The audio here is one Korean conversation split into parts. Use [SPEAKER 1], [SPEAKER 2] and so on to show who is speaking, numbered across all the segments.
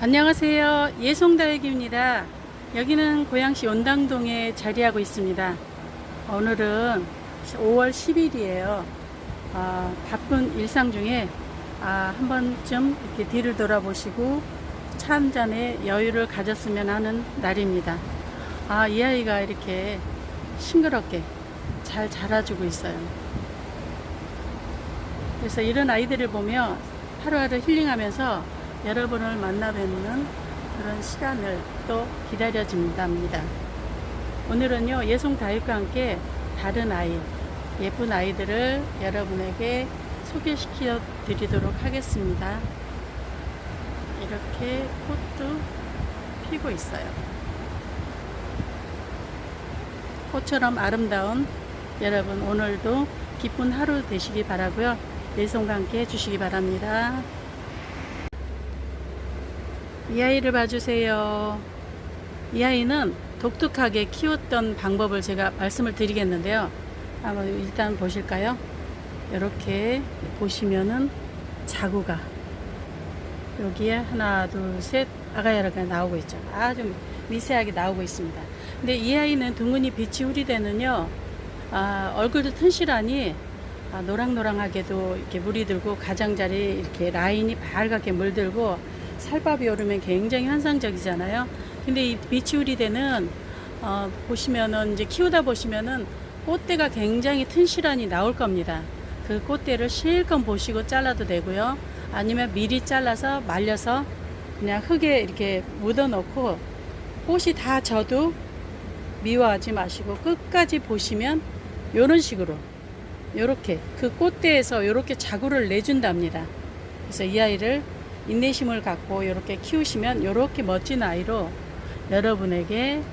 [SPEAKER 1] 안녕하세요. 예송다육입니다. 여기는 고양시 원당동에 자리하고 있습니다. 오늘은 5월 10일이에요. 바쁜 일상 중에 한 번쯤 이렇게 뒤를 돌아보시고 차 한 잔에 여유를 가졌으면 하는 날입니다. 이 아이가 이렇게 싱그럽게 잘 자라주고 있어요. 그래서 이런 아이들을 보며 하루하루 힐링하면서 여러분을 만나 뵙는 그런 시간을 또 기다려집니다. 오늘은요, 예송다육과 함께 다른 아이, 예쁜 아이들을 여러분에게 소개시켜 드리도록 하겠습니다. 이렇게 꽃도 피고 있어요. 꽃처럼 아름다운 여러분, 오늘도 기쁜 하루 되시기 바라고요. 예송과 함께 해주시기 바랍니다. 이 아이를 봐주세요. 이 아이는 독특하게 키웠던 방법을 제가 말씀을 드리겠는데요. 한번 일단 보실까요? 이렇게 보시면은 자구가 여기에 하나, 둘, 셋 아가야가 나오고 있죠. 아주 미세하게 나오고 있습니다. 근데 이 아이는 둥근이 빛이 우리대는요, 얼굴도 튼실하니 노랑노랑하게도 이렇게 물이 들고 가장자리 이렇게 라인이 밝게 물들고 살밥이 오르면 굉장히 환상적이잖아요. 근데 이 비치우리대는 보시면은 이제 키우다 보시면은 꽃대가 굉장히 튼실하니 나올 겁니다. 그 꽃대를 실컷 보시고 잘라도 되고요. 아니면 미리 잘라서 말려서 그냥 흙에 이렇게 묻어 놓고 꽃이 다 져도 미워하지 마시고 끝까지 보시면 요런 식으로 요렇게 그 꽃대에서 요렇게 자구를 내준답니다. 그래서 이 아이를 인내심을 갖고 이렇게 키우시면 이렇게 멋진 아이로 여러분에게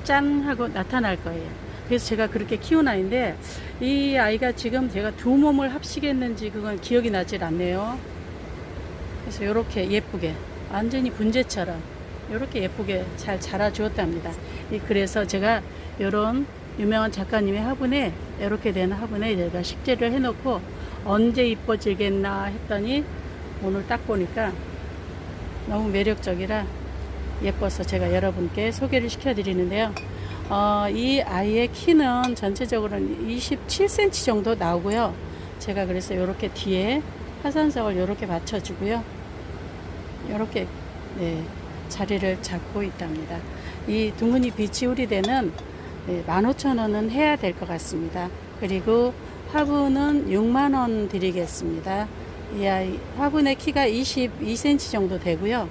[SPEAKER 1] 짠 하고 나타날 거예요. 그래서 제가 그렇게 키운 아이인데 이 아이가 지금 제가 두 몸을 합치겠는지 그건 기억이 나질 않네요. 그래서 이렇게 예쁘게 완전히 분재처럼 이렇게 예쁘게 잘 자라 주었답니다. 그래서 제가 이런 유명한 작가님의 화분에 이렇게 된 화분에 제가 식재를 해놓고 언제 이뻐지겠나 했더니 오늘 딱 보니까 너무 매력적이라 예뻐서 제가 여러분께 소개를 시켜드리는데요. 이 아이의 키는 전체적으로는 27cm 정도 나오고요. 제가 그래서 이렇게 뒤에 화산석을 이렇게 받쳐주고요. 이렇게 자리를 잡고 있답니다. 이 둥근이 빛이 우리대는 15,000원은 해야 될 것 같습니다. 그리고 화분은 6만원 드리겠습니다. 이 아이 화분의 키가 22cm 정도 되고요.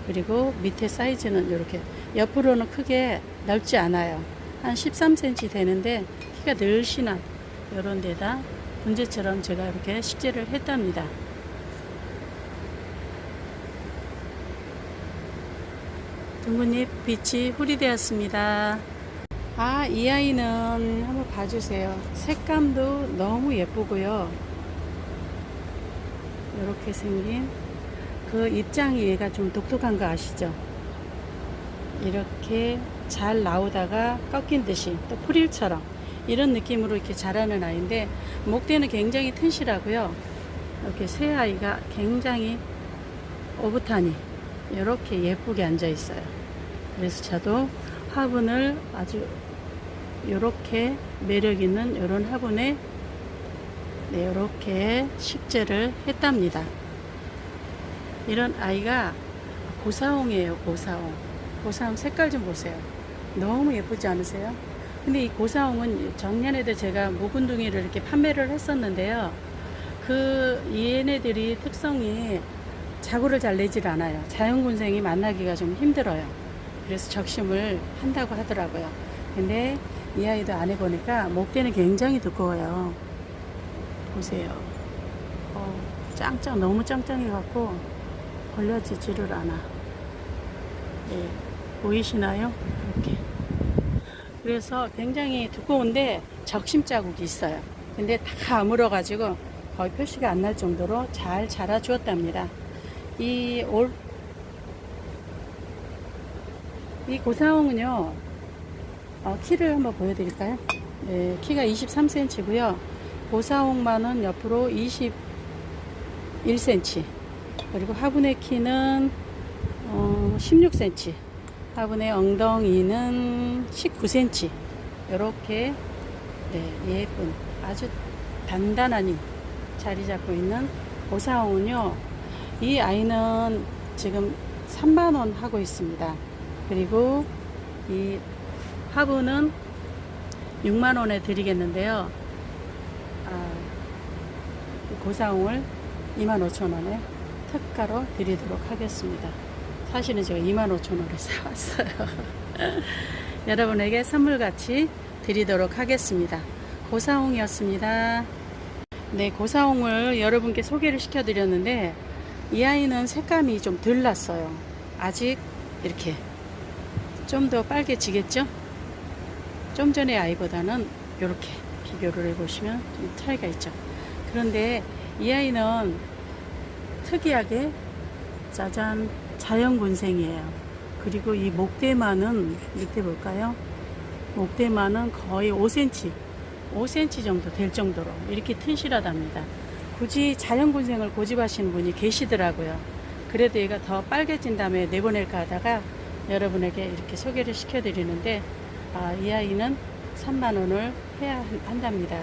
[SPEAKER 1] 그리고 밑에 사이즈는 이렇게 옆으로는 크게 넓지 않아요. 한 13cm 되는데 키가 늘씬한 이런 데다 분재처럼 제가 이렇게 식재를 했답니다. 둥근잎 빛이 후리되었습니다. 이 아이는 한번 봐주세요. 색감도 너무 예쁘고요. 이렇게 생긴 그 입장이 얘가 좀 독특한 거 아시죠? 이렇게 잘 나오다가 꺾인 듯이 또 프릴처럼 이런 느낌으로 이렇게 자라는 아이인데 목대는 굉장히 튼실하고요. 이렇게 새 아이가 굉장히 오붓하니 이렇게 예쁘게 앉아 있어요. 그래서 저도 화분을 아주 이렇게 매력 있는 이런 화분에 이렇게 식재를 했답니다. 이런 아이가 고사홍이에요. 고사홍 색깔 좀 보세요. 너무 예쁘지 않으세요? 근데 이 고사홍은 작년에도 제가 묵은둥이를 이렇게 판매를 했었는데요. 얘네들이 특성이 자구를 잘 내질 않아요. 자연군생이 만나기가 좀 힘들어요. 그래서 적심을 한다고 하더라고요. 근데 이 아이도 안 해보니까 목대는 굉장히 두꺼워요. 보세요. 너무 짱짱해갖고 벌려지지를 않아. 보이시나요? 이렇게. 그래서 굉장히 두꺼운데 적심 자국이 있어요. 근데 다 아물어가지고 거의 표시가 안 날 정도로 잘 자라 주었답니다. 이 고사홍은요, 키를 한번 보여드릴까요? 키가 23cm고요. 고사홍만은 옆으로 21cm. 그리고 화분의 키는 16cm, 화분의 엉덩이는 19cm. 이렇게 예쁜 아주 단단하니 자리 잡고 있는 고사홍은요, 이 아이는 지금 3만원 하고 있습니다. 그리고 이 화분은 6만원에 드리겠는데요. 고사홍을 25,000원에 특가로 드리도록 하겠습니다. 사실은 제가 25,000원에 사왔어요. 여러분에게 선물같이 드리도록 하겠습니다. 고사홍이었습니다. 네, 고사홍을 여러분께 소개를 시켜 드렸는데, 이 아이는 색감이 좀 덜 났어요. 아직 이렇게 좀 더 빨개지겠죠? 좀 전의 아이보다는 이렇게 비교를 해보시면 좀 차이가 있죠. 그런데 이 아이는 특이하게 짜잔, 자연군생이에요. 그리고 이 목대만은 밑에 볼까요? 목대만은 거의 5cm 정도 될 정도로 이렇게 튼실하답니다. 굳이 자연군생을 고집하시는 분이 계시더라고요. 그래도 얘가 더 빨개진 다음에 내보낼까 하다가 여러분에게 이렇게 소개를 시켜드리는데, 이 아이는 3만원을 해야 한답니다.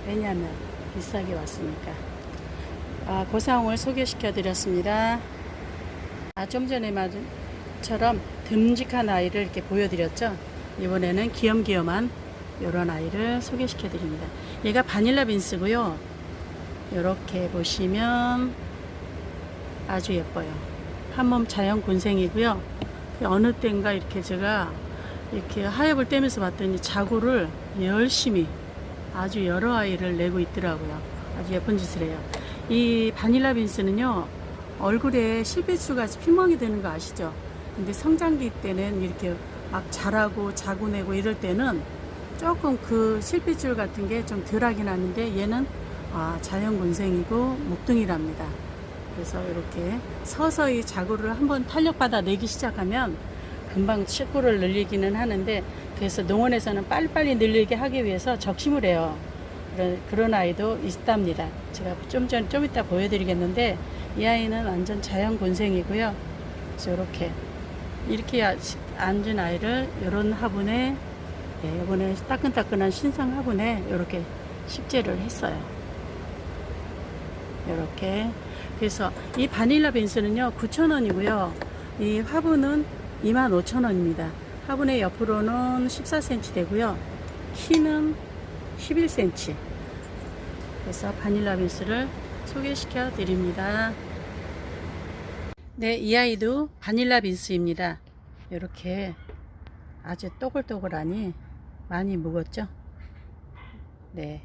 [SPEAKER 1] 왜냐하면 비싸게 왔으니까. 고사홍을 소개시켜 드렸습니다. 좀 전에 말처럼 듬직한 아이를 이렇게 보여드렸죠. 이번에는 귀염귀염한 이런 아이를 소개시켜 드립니다. 얘가 바닐라 빈스고요. 이렇게 보시면 아주 예뻐요. 한몸 자연 군생이고요. 어느 때인가 이렇게 제가 이렇게 하엽을 떼면서 봤더니 자구를 열심히 아주 여러 아이를 내고 있더라고요. 아주 예쁜 짓을 해요. 이 바닐라 빈스는요, 얼굴에 실핏줄 같이 피멍이 되는 거 아시죠? 근데 성장기 때는 이렇게 막 자라고 자구 내고 이럴 때는 조금 그 실핏줄 같은 게 좀 덜하긴 하는데, 얘는 자연군생이고 목둥이랍니다. 그래서 이렇게 서서히 자구를 한번 탄력받아 내기 시작하면 금방 식구를 늘리기는 하는데, 그래서 농원에서는 빨리빨리 늘리게 하기 위해서 적심을 해요. 그런 아이도 있답니다. 제가 좀 이따 보여드리겠는데, 이 아이는 완전 자연군생이고요. 그래서 이렇게 앉은 아이를 이런 화분에, 이번에 따끈따끈한 신상 화분에 이렇게 식재를 했어요. 이렇게. 그래서 이 바닐라 빈스는요 9,000원이고요. 이 화분은 25,000원입니다. 화분의 옆으로는 14cm 되고요. 키는 11cm. 그래서 바닐라 빈스를 소개시켜 드립니다. 네, 이 아이도 바닐라 빈스입니다. 이렇게 아주 또글또글하니 많이 묵었죠? 네,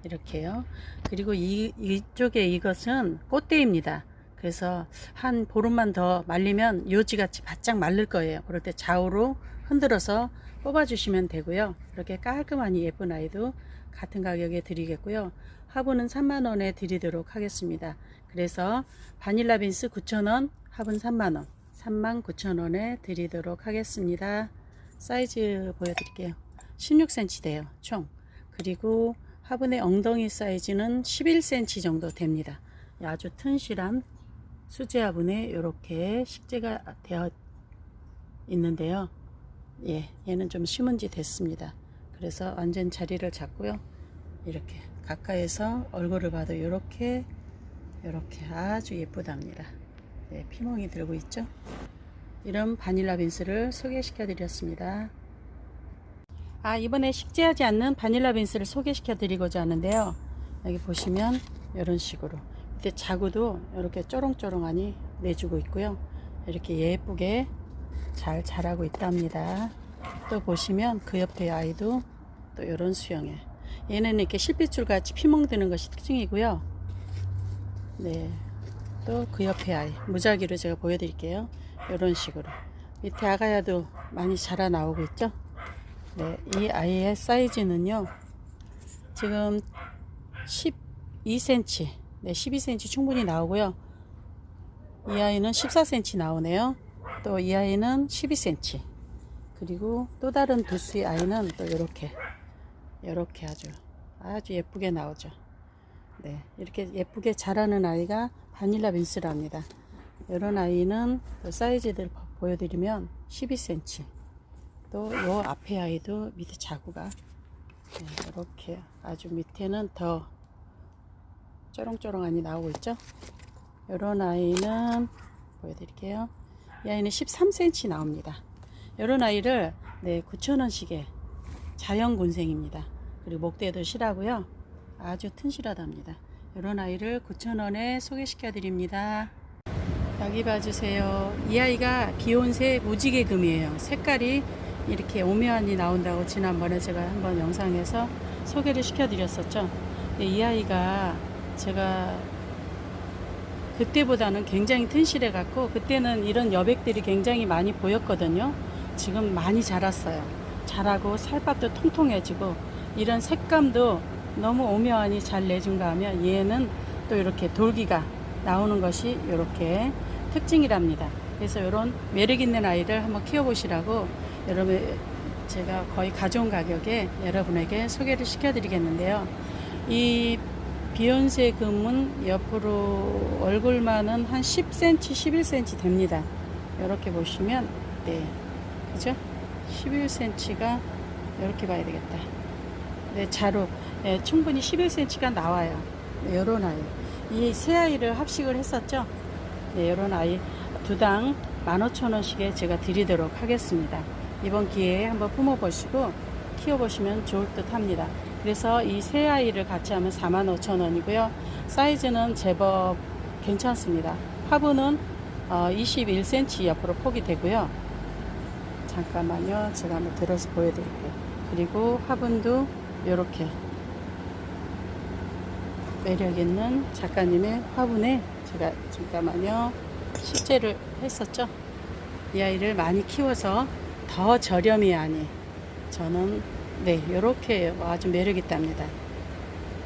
[SPEAKER 1] 이렇게요. 그리고 이쪽에 이것은 꽃대입니다. 그래서 한 보름만 더 말리면 요지같이 바짝 마를 거예요. 그럴 때 좌우로 흔들어서 뽑아 주시면 되고요. 이렇게 깔끔하니 예쁜 아이도 같은 가격에 드리겠고요. 화분은 3만원에 드리도록 하겠습니다. 그래서 바닐라 빈스 9,000원, 화분 3만원, 39,000원에 드리도록 하겠습니다. 사이즈 보여드릴게요. 16cm 돼요, 총. 그리고 화분의 엉덩이 사이즈는 11cm 정도 됩니다. 아주 튼실한 수제 화분에 이렇게 식재가 되어 있는데요. 얘는 좀 심은 지 됐습니다. 그래서 완전 자리를 잡고요. 이렇게 가까이서 얼굴을 봐도 이렇게 아주 예쁘답니다. 네, 피멍이 들고 있죠. 이런 바닐라 빈스를 소개시켜 드렸습니다. 이번에 식재하지 않는 바닐라 빈스를 소개시켜 드리고자 하는데요. 여기 보시면 이런 식으로 밑에 자구도 이렇게 쪼롱쪼롱하니 내주고 있고요. 이렇게 예쁘게 잘 자라고 있답니다. 또 보시면 그 옆에 아이도 또 이런 수영에, 얘는 이렇게 실핏줄 같이 피멍 드는 것이 특징이고요. 네, 또 그 옆에 아이 무작위로 제가 보여드릴게요. 이런 식으로 밑에 아가야도 많이 자라 나오고 있죠. 네, 이 아이의 사이즈는요 지금 12cm, 네, 12cm 충분히 나오고요. 이 아이는 14cm 나오네요. 또 이 아이는 12cm. 그리고 또 다른 두 수의 아이는 또 이렇게 아주 예쁘게 나오죠. 네, 이렇게 예쁘게 자라는 아이가 바닐라 빈스랍니다. 이런 아이는 그 사이즈들 보여드리면 12cm. 또 요 앞에 아이도 밑에 자구가 이렇게 아주 밑에는 더 쪼롱쪼롱하니 나오고 있죠. 이런 아이는 보여드릴게요. 이 아이는 13cm 나옵니다. 이런 아이를 9,000원씩에 자연군생입니다. 그리고 목대도 실하고요. 아주 튼실하답니다. 이런 아이를 9,000원에 소개시켜 드립니다. 여기 봐주세요. 이 아이가 비욘세 무지개 금이에요. 색깔이 이렇게 오묘하니 나온다고 지난번에 제가 한번 영상에서 소개를 시켜 드렸었죠. 이 아이가 제가 그때보다는 굉장히 튼실해 갖고, 그때는 이런 여백들이 굉장히 많이 보였거든요. 지금 많이 자랐어요. 자라고 살밥도 통통해지고, 이런 색감도 너무 오묘하니 잘 내준가 하면, 얘는 또 이렇게 돌기가 나오는 것이 이렇게 특징이랍니다. 그래서 이런 매력 있는 아이를 한번 키워보시라고 여러분 제가 거의 가져온 가격에 여러분에게 소개를 시켜 드리겠는데요. 이 비욘세 금은 옆으로 얼굴만은 한 10cm, 11cm 됩니다. 이렇게 보시면, 그죠? 11cm가 이렇게 봐야 되겠다. 자루, 충분히 11cm가 나와요. 요런 아이. 이 세 아이를 합식을 했었죠. 요런 아이 두당 15,000원씩에 제가 드리도록 하겠습니다. 이번 기회에 한번 품어보시고 키워보시면 좋을 듯 합니다. 그래서 이 세 아이를 같이 하면 45,000원이고요. 사이즈는 제법 괜찮습니다. 화분은 21cm 옆으로 폭이 되고요. 잠깐만요. 제가 한번 들어서 보여드릴게요. 그리고 화분도 이렇게 매력있는 작가님의 화분에 제가 잠깐만요. 식재를 했었죠. 이 아이를 많이 키워서 더 저렴이 하니 저는 이렇게 아주 매력있답니다.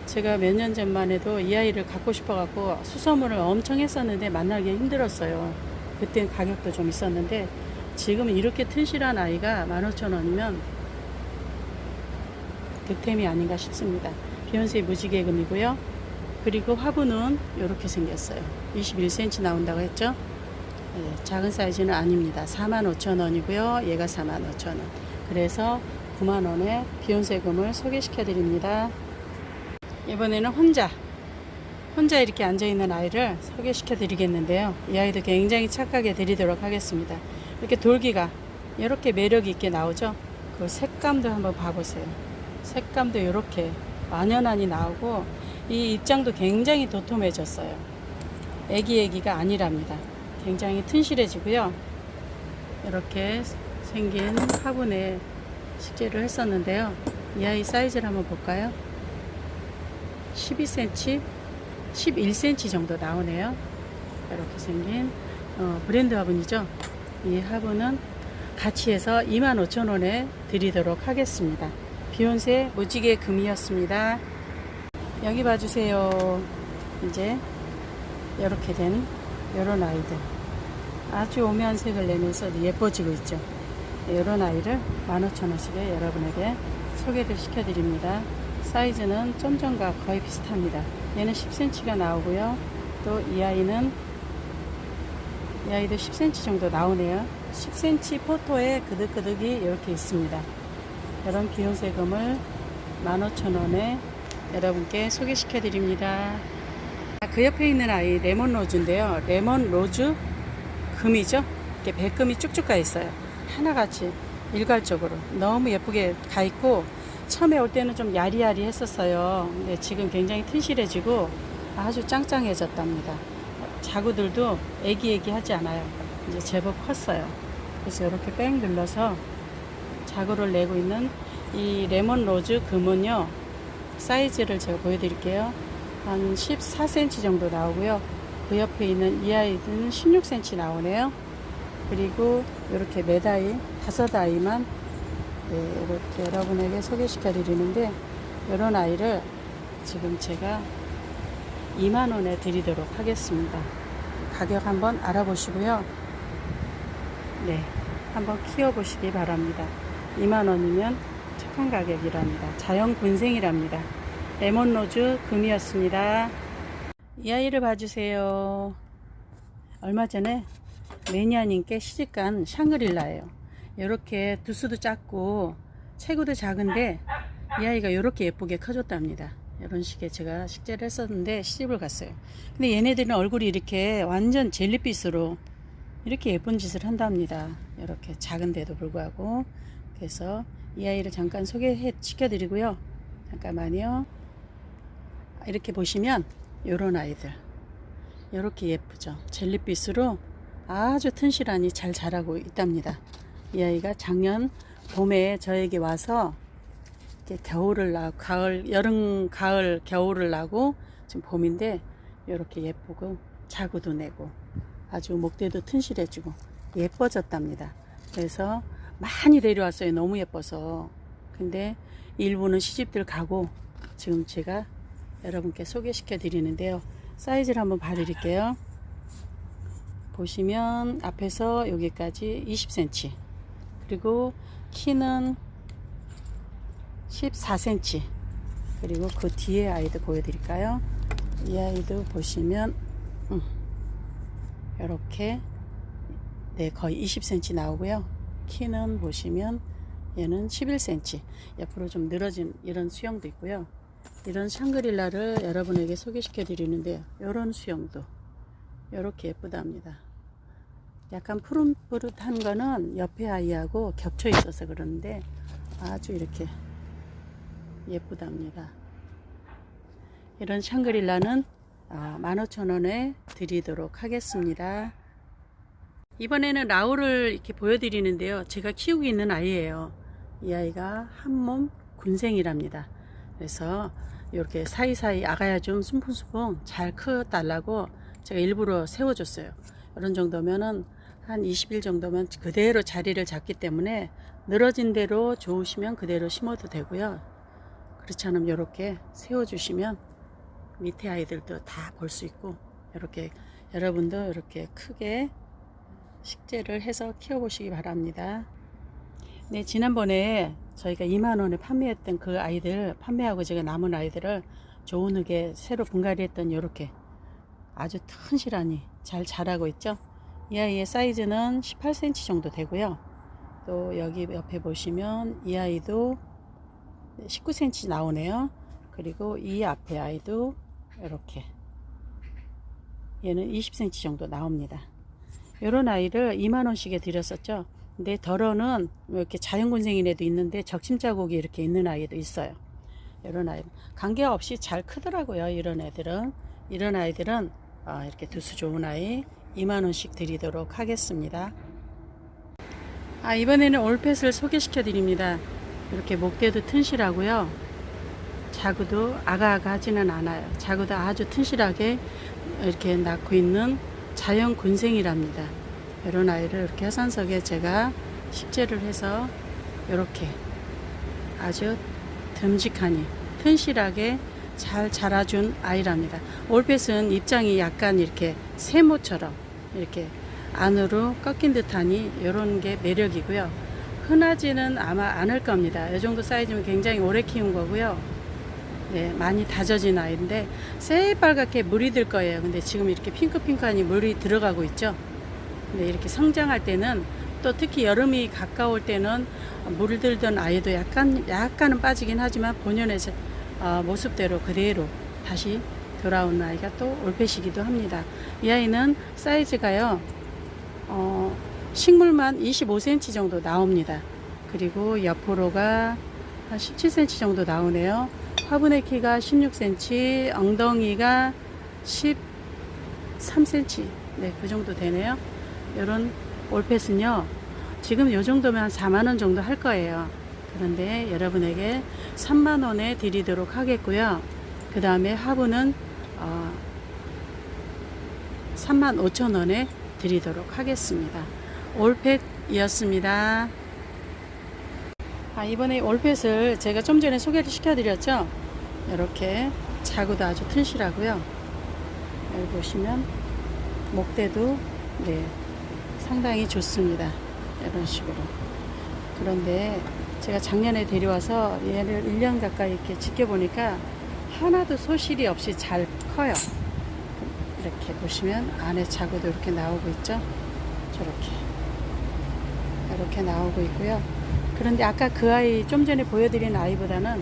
[SPEAKER 1] 제가 몇 년 전만 해도 이 아이를 갖고 싶어 갖고 수소문을 엄청 했었는데 만나기 힘들었어요. 그땐 가격도 좀 있었는데 지금 이렇게 튼실한 아이가 15,000원이면 득템이 아닌가 싶습니다. 비욘세 무지개금이고요. 그리고 화분은 이렇게 생겼어요. 21cm 나온다고 했죠. 작은 사이즈는 아닙니다. 45,000원이고요. 얘가 45,000원. 그래서 9만원에 비욘세 금을 소개시켜 드립니다. 이번에는 혼자 이렇게 앉아있는 아이를 소개시켜 드리겠는데요. 이 아이도 굉장히 착하게 드리도록 하겠습니다. 이렇게 돌기가 이렇게 매력이 있게 나오죠. 그 색감도 한번 봐보세요. 색감도 이렇게 만연하니 나오고, 이 입장도 굉장히 도톰해졌어요. 애기가 아니랍니다. 굉장히 튼실해지고요. 이렇게 생긴 화분에 식재를 했었는데요. 이 아이 사이즈를 한번 볼까요? 12cm, 11cm 정도 나오네요. 이렇게 생긴 브랜드 화분이죠. 이 화분은 같이 해서 25,000원에 드리도록 하겠습니다. 비욘세 무지개 금이었습니다. 여기 봐주세요. 이제 이렇게 된 이런 아이들 아주 오묘한 색을 내면서 예뻐지고 있죠. 이런 아이를 15,000원씩에 여러분에게 소개를 시켜드립니다. 사이즈는 좀 전과 거의 비슷합니다. 얘는 10cm가 나오고요. 또 이 아이도 10cm 정도 나오네요. 10cm 포토에 그득그득이 이렇게 있습니다. 이런 비욘세 금을 15,000원에 여러분께 소개시켜 드립니다. 그 옆에 있는 아이 레몬 로즈인데요. 레몬 로즈 금이죠. 이렇게 백금이 쭉쭉 가 있어요. 하나같이 일괄적으로 너무 예쁘게 가 있고, 처음에 올 때는 좀 야리야리 했었어요. 근데 지금 굉장히 튼실해지고 아주 짱짱해졌답니다. 자구들도 애기하지 않아요. 이제 제법 컸어요. 그래서 이렇게 뺑 눌러서 자구를 내고 있는 이 레몬 로즈 금은요, 사이즈를 제가 보여드릴게요. 한 14cm 정도 나오고요. 그 옆에 있는 이 아이들은 16cm 나오네요. 그리고 이렇게 몇 아이, 5아이만 이렇게 여러분에게 소개시켜 드리는데, 이런 아이를 지금 제가 2만원에 드리도록 하겠습니다. 가격 한번 알아보시고요. 한번 키워보시기 바랍니다. 2만원이면 착한 가격이랍니다. 자연 군생이랍니다. 레몬로즈 금이었습니다. 이 아이를 봐주세요. 얼마 전에 매니아님께 시집간 샹그릴라예요. 이렇게 두수도 작고 체구도 작은데 이 아이가 이렇게 예쁘게 커졌답니다. 이런 식의 제가 식재를 했었는데 시집을 갔어요. 근데 얘네들은 얼굴이 이렇게 완전 젤리빛으로 이렇게 예쁜 짓을 한답니다. 이렇게 작은데도 불구하고. 그래서 이 아이를 잠깐 소개해 시켜드리고요. 잠깐만요. 이렇게 보시면 요런 아이들 이렇게 예쁘죠. 젤리빛으로 아주 튼실하니 잘 자라고 있답니다. 이 아이가 작년 봄에 저에게 와서 이렇게 겨울을 나고 가을, 여름, 가을, 겨울을 나고 지금 봄인데 이렇게 예쁘고 자구도 내고 아주 목대도 튼실해지고 예뻐졌답니다. 그래서 많이 데려왔어요. 너무 예뻐서. 근데 일부는 시집들 가고 지금 제가 여러분께 소개시켜 드리는데요. 사이즈를 한번 봐드릴게요. 보시면 앞에서 여기까지 20cm, 그리고 키는 14cm, 그리고 그 뒤에 아이도 보여드릴까요? 이 아이도 보시면 이렇게 네, 거의 20cm 나오고요. 키는 보시면 얘는 11cm, 옆으로 좀 늘어진 이런 수영도 있고요. 이런 샹그릴라를 여러분에게 소개시켜 드리는데요. 이런 수영도 이렇게 예쁘답니다. 약간 푸릇푸릇한 거는 옆에 아이하고 겹쳐 있어서 그러는데 아주 이렇게 예쁘답니다. 이런 샹그릴라는 15,000원에 드리도록 하겠습니다. 이번에는 라우를 이렇게 보여드리는데요. 제가 키우고 있는 아이예요. 이 아이가 한몸 군생이랍니다. 그래서 이렇게 사이사이 아가야 좀 숨풍숨풍 잘 커달라고 제가 일부러 세워줬어요. 이런 정도면은 한 20일 정도면 그대로 자리를 잡기 때문에 늘어진 대로 좋으시면 그대로 심어도 되고요. 그렇지 않으면 이렇게 세워주시면 밑에 아이들도 다 볼 수 있고, 이렇게 여러분도 이렇게 크게 식재를 해서 키워보시기 바랍니다. 네, 지난번에 저희가 2만원에 판매했던 그 아이들 판매하고 제가 남은 아이들을 좋은 흙에 새로 분갈이 했던 이렇게 아주 튼실하니 잘 자라고 있죠. 이 아이의 사이즈는 18cm 정도 되고요. 또 여기 옆에 보시면 이 아이도 19cm 나오네요. 그리고 이 앞에 아이도 이렇게 얘는 20cm 정도 나옵니다. 이런 아이를 2만원씩에 드렸었죠. 근데 덜어는 이렇게 자연군생인 애도 있는데 적심 자국이 이렇게 있는 아이도 있어요. 이런 아이 관계없이 잘 크더라고요. 이런 애들은 이렇게 두수 좋은 아이 2만원씩 드리도록 하겠습니다. 이번에는 올펫을 소개시켜 드립니다. 이렇게 목대도 튼실하고요. 자구도 아가아가 하지는 않아요. 자구도 아주 튼실하게 이렇게 낳고 있는 자연군생이랍니다. 이런 아이를 이렇게 화산석에 제가 식재를 해서 이렇게 아주 듬직하니 튼실하게 잘 자라준 아이랍니다. 올펫은 입장이 약간 이렇게 세모처럼 이렇게 안으로 꺾인 듯하니 이런 게 매력이고요. 흔하지는 아마 않을 겁니다. 이 정도 사이즈면 굉장히 오래 키운 거고요. 네, 많이 다져진 아이인데 새빨갛게 물이 들 거예요. 근데 지금 이렇게 핑크핑크하니 물이 들어가고 있죠. 근데 이렇게 성장할 때는, 또 특히 여름이 가까울 때는 물들던 아이도 약간은 빠지긴 하지만 본연의 모습대로 그대로 다시 돌아온 아이가 또 올펫이기도 합니다. 이 아이는 사이즈가요, 식물만 25cm 정도 나옵니다. 그리고 옆으로가 한 17cm 정도 나오네요. 화분의 키가 16cm, 엉덩이가 13cm, 네, 그 정도 되네요. 이런 올펫은요, 지금 요 정도면 한 4만원 정도 할 거예요. 그런데 여러분에게 3만원에 드리도록 하겠고요. 그 다음에 화분은 35,000원에 드리도록 하겠습니다. 올펫이었습니다. 이번에 올펫을 제가 좀 전에 소개를 시켜드렸죠. 이렇게 자구도 아주 튼실하고요. 여기 보시면 목대도 네, 상당히 좋습니다. 이런 식으로. 그런데 제가 작년에 데려와서 얘를 1년 가까이 이렇게 지켜보니까 하나도 소실이 없이 잘 커요. 이렇게 보시면 안에 자구도 이렇게 나오고 있죠. 저렇게 이렇게 나오고 있고요. 그런데 아까 그 아이 좀 전에 보여드린 아이보다는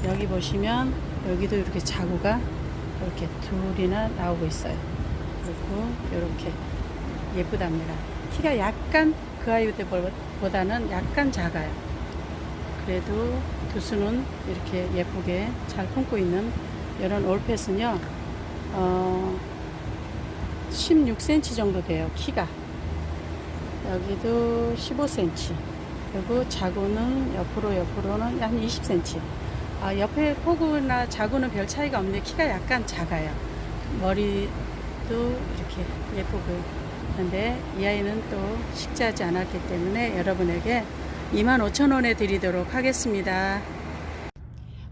[SPEAKER 1] 여기 보시면 여기도 이렇게 자구가 이렇게 둘이나 나오고 있어요. 그리고 이렇게 예쁘답니다. 키가 약간 그 아이보다는 약간 작아요. 그래도 두수는 이렇게 예쁘게 잘 품고 있는 이런 올펫은요 16cm 정도 돼요. 키가 여기도 15cm, 그리고 자구는 옆으로는 한 20cm. 옆에 포구나 자구는 별 차이가 없는데 키가 약간 작아요. 머리도 이렇게 예쁘고요. 그런데 이 아이는 또 식재하지 않았기 때문에 여러분에게 25,000원에 드리도록 하겠습니다.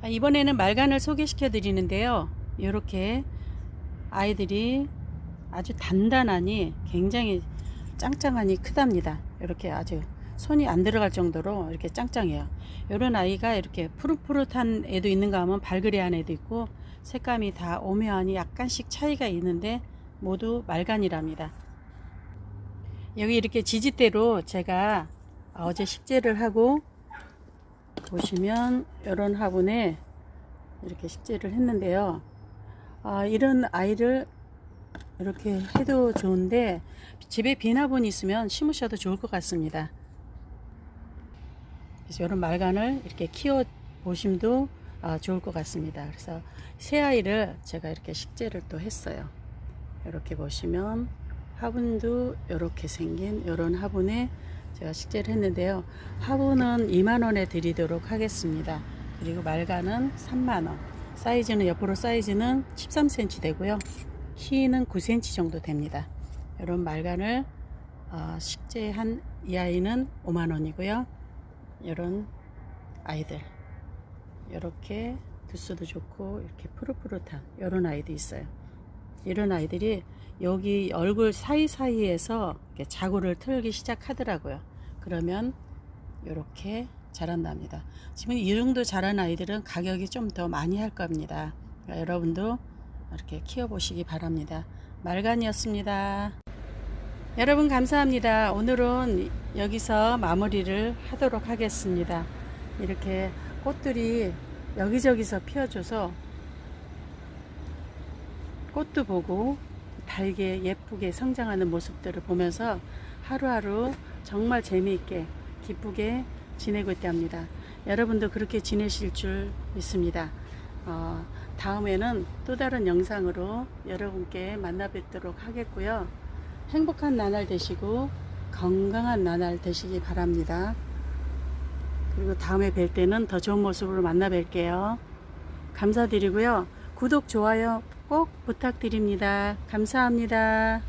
[SPEAKER 1] 이번에는 말간을 소개시켜 드리는데요. 이렇게 아이들이 아주 단단하니 굉장히 짱짱하니 크답니다. 이렇게 아주 손이 안 들어갈 정도로 이렇게 짱짱해요. 이런 아이가 이렇게 푸릇푸릇한 애도 있는가 하면 발그레한 애도 있고 색감이 다 오묘하니 약간씩 차이가 있는데 모두 말간이랍니다. 여기 이렇게 지지대로 제가 어제 식재를 하고 보시면 이런 화분에 이렇게 식재를 했는데요. 이런 아이를 이렇게 해도 좋은데 집에 빈 화분이 있으면 심으셔도 좋을 것 같습니다. 그래서 이런 말간을 이렇게 키워 보심도 좋을 것 같습니다. 그래서 새 아이를 제가 이렇게 식재를 또 했어요. 이렇게 보시면 화분도 이렇게 생긴 이런 화분에 제가 식재를 했는데요. 화분은 2만원에 드리도록 하겠습니다. 그리고 말간은 3만원. 사이즈는 옆으로 사이즈는 13cm 되고요. 키는 9cm 정도 됩니다. 이런 말간을 식재한 이 아이는 5만원이고요. 이런 아이들 이렇게 두수도 좋고 이렇게 푸릇푸릇한 이런 아이도 있어요. 이런 아이들이 여기 얼굴 사이사이에서 이렇게 자구를 틀기 시작하더라고요. 그러면 이렇게 자란답니다. 지금 이 정도 자란 아이들은 가격이 좀 더 많이 할 겁니다. 그러니까 여러분도 이렇게 키워보시기 바랍니다. 말간이었습니다. 여러분 감사합니다. 오늘은 여기서 마무리를 하도록 하겠습니다. 이렇게 꽃들이 여기저기서 피어줘서 꽃도 보고 달게 예쁘게 성장하는 모습들을 보면서 하루하루 정말 재미있게 기쁘게 지내고 있답니다. 여러분도 그렇게 지내실 줄 믿습니다. 다음에는 또 다른 영상으로 여러분께 만나 뵙도록 하겠고요. 행복한 나날 되시고 건강한 나날 되시기 바랍니다. 그리고 다음에 뵐 때는 더 좋은 모습으로 만나 뵐게요. 감사드리고요. 구독, 좋아요 꼭 부탁드립니다. 감사합니다.